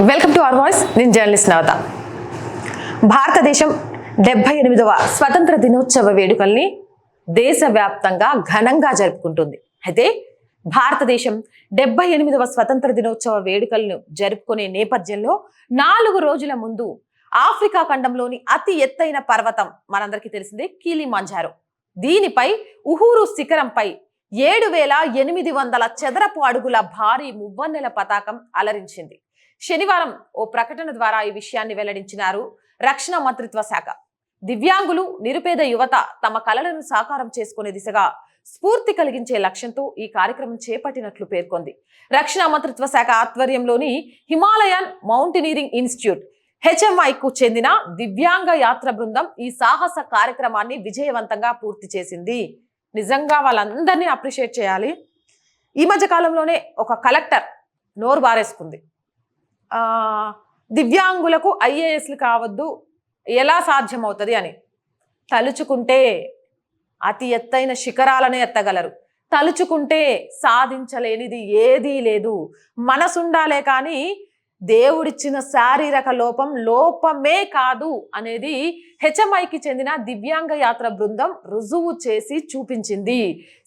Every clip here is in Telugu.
Welcome to our voice. నేను జర్నలిస్ట్ నవత. భారతదేశం 78వ స్వతంత్ర దినోత్సవ వేడుకల్ని దేశవ్యాప్తంగా ఘనంగా జరుపుకుంటుంది. అయితే భారతదేశం 78వ స్వతంత్ర దినోత్సవ వేడుకలను జరుపుకునే నేపథ్యంలో 4 రోజుల ముందు ఆఫ్రికా ఖండంలోని అతి ఎత్తైన పర్వతం మనందరికీ తెలిసిందే కిలిమంజారో. దీనిపై ఉహూరు శిఖరంపై 7,800 చదరపు అడుగుల భారీ మువ్వన్నెల పతాకం అలరించింది. శనివారం ఓ ప్రకటన ద్వారా ఈ విషయాన్ని వెల్లడించినారు రక్షణ మంత్రిత్వ శాఖ. దివ్యాంగులు, నిరుపేద యువత తమ కలలను సాకారం చేసుకునే దిశగా స్ఫూర్తి కలిగించే లక్ష్యంతో ఈ కార్యక్రమం చేపట్టినట్లు పేర్కొంది. రక్షణ మంత్రిత్వ శాఖ ఆధ్వర్యంలోని హిమాలయన్ మౌంటైనీరింగ్ ఇన్స్టిట్యూట్ HMIకు చెందిన దివ్యాంగ యాత్ర బృందం ఈ సాహస కార్యక్రమాన్ని విజయవంతంగా పూర్తి చేసింది. నిజంగా వాళ్ళందరినీ అప్రిషియేట్ చేయాలి. ఈ మధ్య కాలంలోనే ఒక కలెక్టర్ నోరు బారేసుకుంది, దివ్యాంగులకు IASలు కావద్దు, ఎలా సాధ్యమవుతుంది అని. తలుచుకుంటే అతి ఎత్తైన శిఖరాలనే ఎత్తగలరు, తలుచుకుంటే సాధించలేనిది ఏదీ లేదు. మనసుండాలే కానీ దేవుడిచ్చిన శారీరక లోపమే కాదు అనేది HMIకి చెందిన దివ్యాంగ యాత్ర బృందం రుజువు చేసి చూపించింది.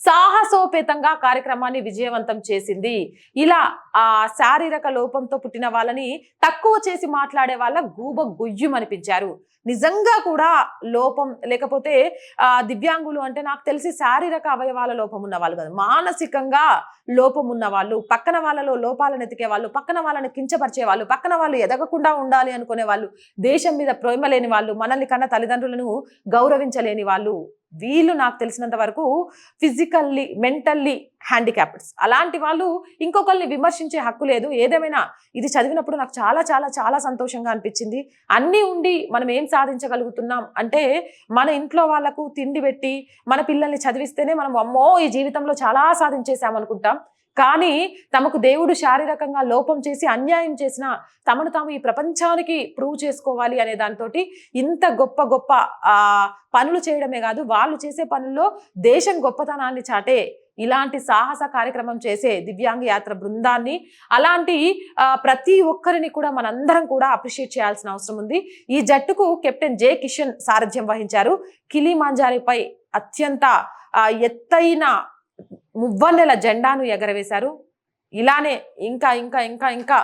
సాహసోపేతంగా కార్యక్రమాన్ని విజయవంతం చేసింది. ఇలా ఆ శారీరక లోపంతో పుట్టిన వాళ్ళని తక్కువ చేసి మాట్లాడే వాళ్ళ గూబ గుయ్యమనిపించారు. నిజంగా కూడా లోపం లేకపోతే దివ్యాంగులు అంటే నాకు తెలిసి శారీరక అవయవాల లోపం ఉన్న వాళ్ళు కాదు, మానసికంగా లోపం ఉన్న వాళ్ళు, పక్కన వాళ్ళలో లోపాలను ఎతికే వాళ్ళు, పక్కన వాళ్ళని కించపరిచే వాళ్ళు, పక్కన వాళ్ళు ఎదగకుండా ఉండాలి అనుకునే వాళ్ళు, దేశం మీద ప్రేమ లేని వాళ్ళు, మనల్ని కన్నా తల్లిదండ్రులను గౌరవించలేని వాళ్ళు, వీళ్ళు నాకు తెలిసినంత వరకు ఫిజికల్లీ మెంటల్లీ హ్యాండిక్యాప్డ్స్. అలాంటి వాళ్ళు ఇంకొకరిని విమర్శించే హక్కు లేదు. ఏదేమైనా ఇది చదివినప్పుడు నాకు చాలా చాలా చాలా సంతోషంగా అనిపించింది. అన్నీ ఉండి మనం ఏం సాధించగలుగుతున్నాం అంటే మన ఇంట్లో వాళ్ళకు తిండి పెట్టి మన పిల్లల్ని చదివిస్తేనే మనం అమ్మో ఈ జీవితంలో చాలా సాధించేసాం అనుకుంటాం. కానీ తమకు దేవుడు శారీరకంగా లోపం చేసి అన్యాయం చేసిన తమను తాము ఈ ప్రపంచానికి ప్రూవ్ చేసుకోవాలి అనే దాంతో ఇంత గొప్ప గొప్ప పనులు చేయడమే కాదు, వాళ్ళు చేసే పనుల్లో దేశం గొప్పతనాన్ని చాటే ఇలాంటి సాహస కార్యక్రమం చేసే దివ్యాంగ యాత్ర బృందాన్ని, అలాంటి ప్రతి ఒక్కరిని కూడా మనందరం కూడా అప్రిషియేట్ చేయాల్సిన అవసరం ఉంది. ఈ జట్టుకు కెప్టెన్ జే కిషన్ సారథ్యం వహించారు. కిలిమంజారోపై అత్యంత ఎత్తైన మువ్వన్నెల జెండాను ఎగరవేశారు. ఇలానే ఇంకా ఇంకా ఇంకా ఇంకా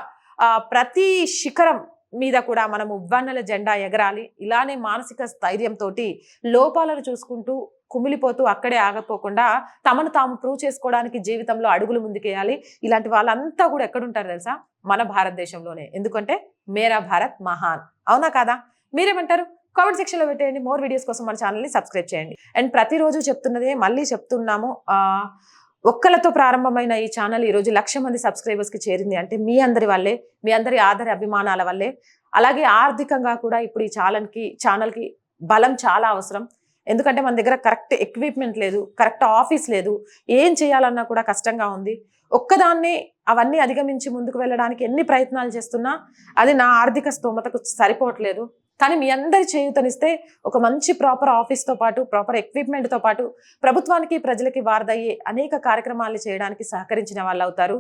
ప్రతి శిఖరం మీద కూడా మనం మువ్వన్నెల జెండా ఎగరాలి. ఇలానే మానసిక స్థైర్యంతో లోపాలను చూసుకుంటూ కుమిలిపోతూ అక్కడే ఆగపోకుండా తమను తాము ప్రూవ్ చేసుకోవడానికి జీవితంలో అడుగులు ముందుకేయాలి. ఇలాంటి వాళ్ళంతా కూడా ఎక్కడుంటారు తెలుసా? మన భారతదేశంలోనే. ఎందుకంటే మేరా భారత్ మహాన్. అవునా కాదా? మీరేమంటారు? కామెంట్ సెక్షన్లో పెట్టేయండి. మోర్ వీడియోస్ కోసం మన ఛానల్ని సబ్స్క్రైబ్ చేయండి. అండ్ ప్రతిరోజు చెప్తున్నదే మళ్ళీ చెప్తున్నాము, ఒక్కలతో ప్రారంభమైన ఈ ఛానల్ ఈరోజు 1,00,000 మంది సబ్స్క్రైబర్స్కి చేరింది అంటే మీ అందరి వల్లే, మీ అందరి ఆదర అభిమానాల వల్లే. అలాగే ఆర్థికంగా కూడా ఇప్పుడు ఈ ఛానల్కి బలం చాలా అవసరం. ఎందుకంటే మన దగ్గర కరెక్ట్ ఎక్విప్మెంట్ లేదు, కరెక్ట్ ఆఫీస్ లేదు, ఏం చేయాలన్నా కూడా కష్టంగా ఉంది. ఒక్కదాన్నే అవన్నీ అధిగమించి ముందుకు వెళ్ళడానికి ఎన్ని ప్రయత్నాలు చేస్తున్నా అది నా ఆర్థిక స్తోమతకు సరిపోవట్లేదు. కానీ మీ అందరి చేయూతనిస్తే ఒక మంచి ప్రాపర్ ఆఫీస్తో పాటు, ప్రాపర్ ఎక్విప్మెంట్తో పాటు ప్రభుత్వానికి ప్రజలకి వారదయ్యే అనేక కార్యక్రమాలు చేయడానికి సహకరించిన వాళ్ళు అవుతారు.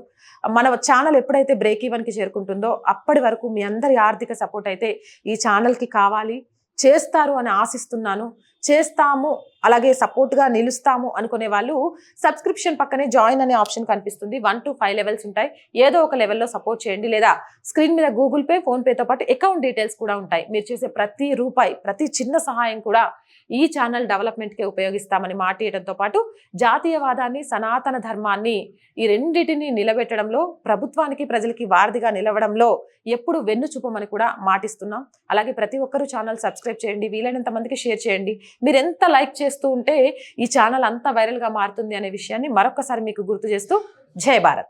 మన ఛానల్ ఎప్పుడైతే బ్రేక్ ఈవెన్కి చేరుకుంటుందో అప్పటి వరకు మీ అందరి ఆర్థిక సపోర్ట్ అయితే ఈ ఛానల్కి కావాలి. చేస్తారు అని ఆశిస్తున్నాను. చేస్తాము, అలాగే సపోర్ట్గా నిలుస్తాము అనుకునే వాళ్ళు సబ్స్క్రిప్షన్ పక్కనే జాయిన్ అనే ఆప్షన్ కనిపిస్తుంది. 1 to 5 లెవెల్స్ ఉంటాయి. ఏదో ఒక లెవెల్లో సపోర్ట్ చేయండి. లేదా స్క్రీన్ మీద గూగుల్ పే, ఫోన్పేతో పాటు అకౌంట్ డీటెయిల్స్ కూడా ఉంటాయి. మీరు చేసే ప్రతి రూపాయి, ప్రతి చిన్న సహాయం కూడా ఈ ఛానల్ డెవలప్మెంట్కే ఉపయోగిస్తామని మాటియడంతో పాటు జాతీయవాదాన్ని, సనాతన ధర్మాన్ని ఈ రెండింటిని నిలబెట్టడంలో, ప్రభుత్వానికి ప్రజలకి వారధిగా నిలవడంలో ఎప్పుడు వెన్ను చూపమని కూడా మాటిస్తున్నాం. అలాగే ప్రతి ఒక్కరూ ఛానల్ సబ్స్క్రైబ్ చేయండి, వీలైనంత మందికి షేర్ చేయండి. మీరు ఎంత లైక్ చేస్తూ ఉంటే ఈ ఛానల్ అంత వైరల్గా మారుతుంది అనే విషయాన్ని మరొకసారి మీకు గుర్తు చేస్తూ, జై భారత్.